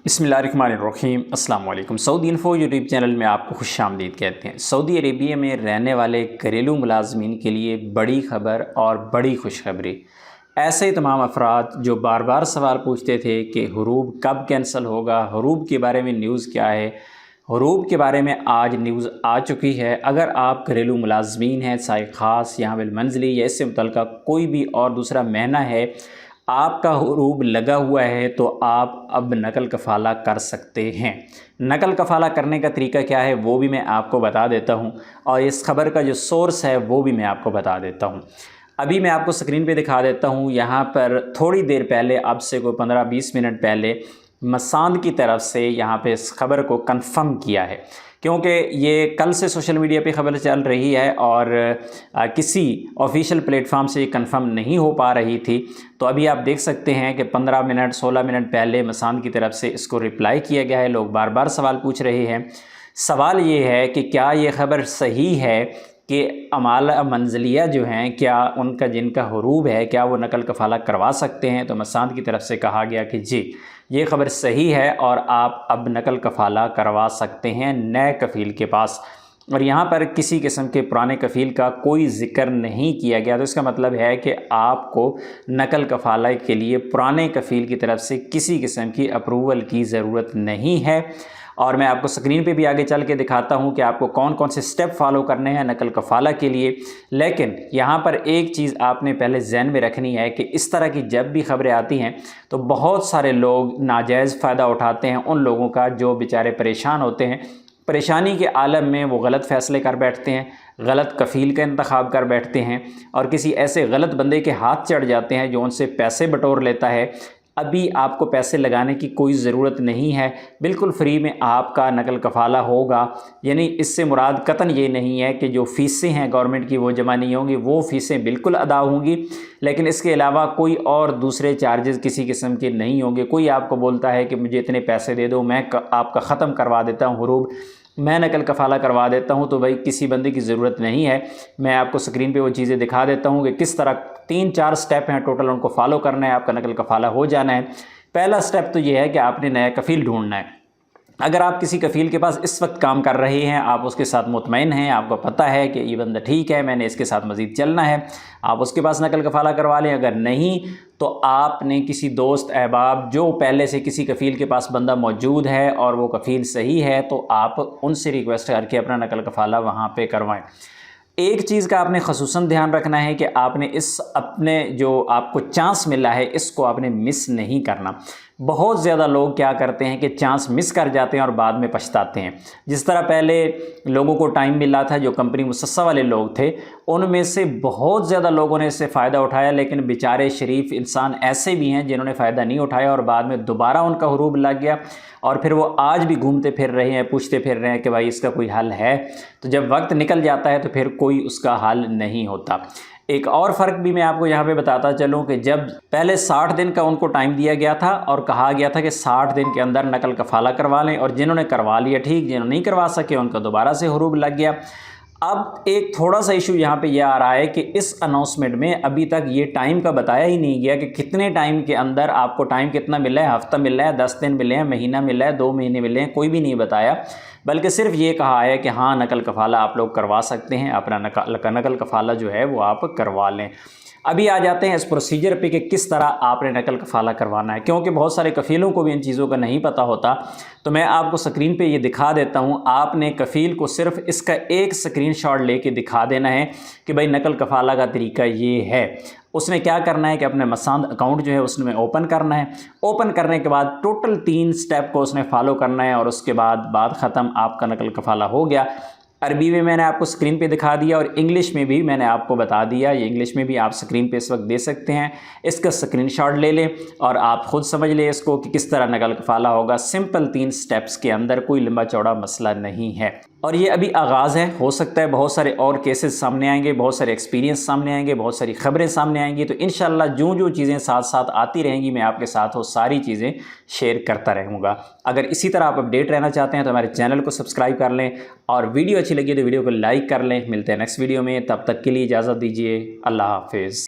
बिस्मिल्लाहिर्रहमानिर्रहीम अस्सलाम वालेकुम। सऊदी इन्फो यूट्यूब चैनल में आपको खुश आमदीद कहते हैं। सऊदी अरेबिया में रहने वाले घरेलू मुलाजमीन के लिए बड़ी खबर और बड़ी खुशखबरी। ऐसे तमाम अफराद जो बार बार सवाल पूछते थे कि हुरूब कब कैंसिल होगा, हुरूब के बारे में न्यूज़ क्या है, हुरूब के बारे में आज न्यूज़ आ चुकी है। अगर आप घरेलू मुलाजमीन हैं, चाहे ख़ास या बिलमंज़ली या इससे मुतल्लिक़ कोई भी और दूसरा महीना है, आपका हुरूब लगा हुआ है, तो आप अब नकल कफ़ाला कर सकते हैं। नकल कफ़ाला करने का तरीका क्या है वो भी मैं आपको बता देता हूं, और इस खबर का जो सोर्स है वो भी मैं आपको बता देता हूं। अभी मैं आपको स्क्रीन पे दिखा देता हूं। यहाँ पर थोड़ी देर पहले, अब से कोई 15-20 मिनट पहले, मसांद की तरफ से यहाँ पे इस खबर को कंफर्म किया है, क्योंकि ये कल से सोशल मीडिया पे खबर चल रही है और किसी ऑफिशियल प्लेटफार्म से ये कंफर्म नहीं हो पा रही थी। तो अभी आप देख सकते हैं कि 15 मिनट 16 मिनट पहले मसांद की तरफ से इसको रिप्लाई किया गया है। लोग बार बार सवाल पूछ रहे हैं। सवाल ये है कि क्या ये खबर सही है कि अमाला मंज़लिया जो हैं, क्या उनका जिनका हुरूब है, क्या वो नकल कफ़ाला करवा सकते हैं? तो मसांद की तरफ से कहा गया कि जी, ये खबर सही है और आप अब नकल कफ़ाला करवा सकते हैं नए कफ़ील के पास। और यहाँ पर किसी किस्म के पुराने कफ़ील का कोई ज़िक्र नहीं किया गया। तो इसका मतलब है कि आपको नकल कफ़ाला के लिए पुराने कफ़ील की तरफ से किसी किस्म की अप्रूवल की ज़रूरत नहीं है। और मैं आपको स्क्रीन पे भी आगे चल के दिखाता हूँ कि आपको कौन कौन से स्टेप फॉलो करने हैं नकल कफ़ाला के लिए। लेकिन यहाँ पर एक चीज़ आपने पहले ज़हन में रखनी है कि इस तरह की जब भी खबरें आती हैं तो बहुत सारे लोग नाजायज़ फ़ायदा उठाते हैं उन लोगों का जो बेचारे परेशान होते हैं। परेशानी के आलम में वो गलत फ़ैसले कर बैठते हैं, गलत कफ़ील का इंतखाब कर बैठते हैं और किसी ऐसे गलत बंदे के हाथ चढ़ जाते हैं जो उनसे पैसे बटोर लेता है। अभी आपको पैसे लगाने की कोई ज़रूरत नहीं है, बिल्कुल फ्री में आपका नकल कफ़ाला होगा। यानी इससे मुराद कतन ये नहीं है कि जो फ़ीसें हैं गवर्नमेंट की वो जमा नहीं होंगी, वो फ़ीसें बिल्कुल अदा होंगी, लेकिन इसके अलावा कोई और दूसरे चार्जेस किसी किस्म के नहीं होंगे। कोई आपको बोलता है कि मुझे इतने पैसे दे दो, मैं आपका ख़त्म करवा देता हूँ हुरूब, मैं नकल कफ़ाला करवा देता हूं, तो भाई किसी बंदे की ज़रूरत नहीं है। मैं आपको स्क्रीन पे वो चीज़ें दिखा देता हूं कि किस तरह 3-4 स्टेप हैं टोटल, उनको फॉलो करना है, आपका नकल कफ़ाला हो जाना है। पहला स्टेप तो ये है कि आपने नया कफ़ील ढूंढना है। अगर आप किसी कफ़ील के पास इस वक्त काम कर रहे हैं, आप उसके साथ मुतमईन हैं, आपको पता है कि ये बंदा ठीक है, मैंने इसके साथ मज़ीद चलना है, आप उसके पास नकल कफ़ाला करवा लें। अगर नहीं तो आपने किसी दोस्त अहबाब जो पहले से किसी कफ़ील के पास बंदा मौजूद है और वो कफ़ील सही है, तो आप उनसे रिक्वेस्ट करके अपना नकल कफ़ाला वहाँ पे करवाएं। एक चीज़ का आपने ख़ुसूसन ध्यान रखना है कि आपने इस अपने जो आपको चांस मिला है इसको आपने मिस नहीं करना। बहुत ज़्यादा लोग क्या करते हैं कि चांस मिस कर जाते हैं और बाद में पछताते हैं। जिस तरह पहले लोगों को टाइम मिला था, जो कंपनी मुसस्सा वाले लोग थे, उनमें से बहुत ज़्यादा लोगों ने इससे फ़ायदा उठाया, लेकिन बेचारे शरीफ इंसान ऐसे भी हैं जिन्होंने फ़ायदा नहीं उठाया और बाद में दोबारा उनका हुरूब लग गया और फिर वो आज भी घूमते फिर रहे हैं, पूछते फिर रहे हैं कि भाई इसका कोई हल है। तो जब वक्त निकल जाता है तो फिर कोई उसका हल नहीं होता। एक और फ़र्क भी मैं आपको यहाँ पे बताता चलूँ कि जब पहले 60 दिन का उनको टाइम दिया गया था और कहा गया था कि 60 दिन के अंदर नकल कफ़ाला करवा लें, और जिन्होंने करवा लिया ठीक, जिन्होंने नहीं करवा सके उनका दोबारा से हुरूब लग गया। अब एक थोड़ा सा इशू यहाँ पे यह आ रहा है कि इस अनाउंसमेंट में अभी तक ये टाइम का बताया ही नहीं गया कि कितने टाइम के अंदर आपको टाइम कितना मिला है, हफ्ता मिला है, 10 दिन मिले हैं, महीना मिला है, 2 महीने मिले हैं, कोई भी नहीं बताया। बल्कि सिर्फ ये कहा है कि हाँ नकल कफ़ाला आप लोग करवा सकते हैं, अपना नकल कफ़ाला जो है वो आप करवा लें। अभी आ जाते हैं इस प्रोसीजर पे कि किस तरह आपने नकल कफ़ाला करवाना है, क्योंकि बहुत सारे कफ़ीलों को भी इन चीज़ों का नहीं पता होता। तो मैं आपको स्क्रीन पे ये दिखा देता हूँ। आपने कफ़ील को सिर्फ इसका एक स्क्रीनशॉट लेके दिखा देना है कि भाई नकल कफ़ाला का तरीका ये है। उसने क्या करना है कि अपने मसांद अकाउंट जो है उसमें ओपन करना है। ओपन करने के बाद टोटल 3 स्टेप को उसने फॉलो करना है और उसके बाद बात ख़त्म, आपका नकल कफ़ाला हो गया। अरबी में मैंने आपको स्क्रीन पे दिखा दिया और इंग्लिश में भी मैंने आपको बता दिया। ये इंग्लिश में भी आप स्क्रीन पे इस वक्त दे सकते हैं। इसका स्क्रीनशॉट ले लें और आप ख़ुद समझ लें इसको कि किस तरह नकल कफ़ाला होगा। सिंपल 3 स्टेप्स के अंदर, कोई लंबा चौड़ा मसला नहीं है। और ये अभी आगाज़ है, हो सकता है बहुत सारे और केसेस सामने आएंगे, बहुत सारे एक्सपीरियंस सामने आएंगे, बहुत सारी खबरें सामने आएंगी। तो इंशाल्लाह जो चीज़ें साथ साथ आती रहेंगी मैं आपके साथ वो सारी चीज़ें शेयर करता रहूँगा। अगर इसी तरह आप अपडेट रहना चाहते हैं तो हमारे चैनल को सब्सक्राइब कर लें और वीडियो अच्छी लगी तो वीडियो को लाइक कर लें। मिलते हैं नेक्स्ट वीडियो में, तब तक के लिए इजाज़त दीजिए। अल्लाह हाफिज़।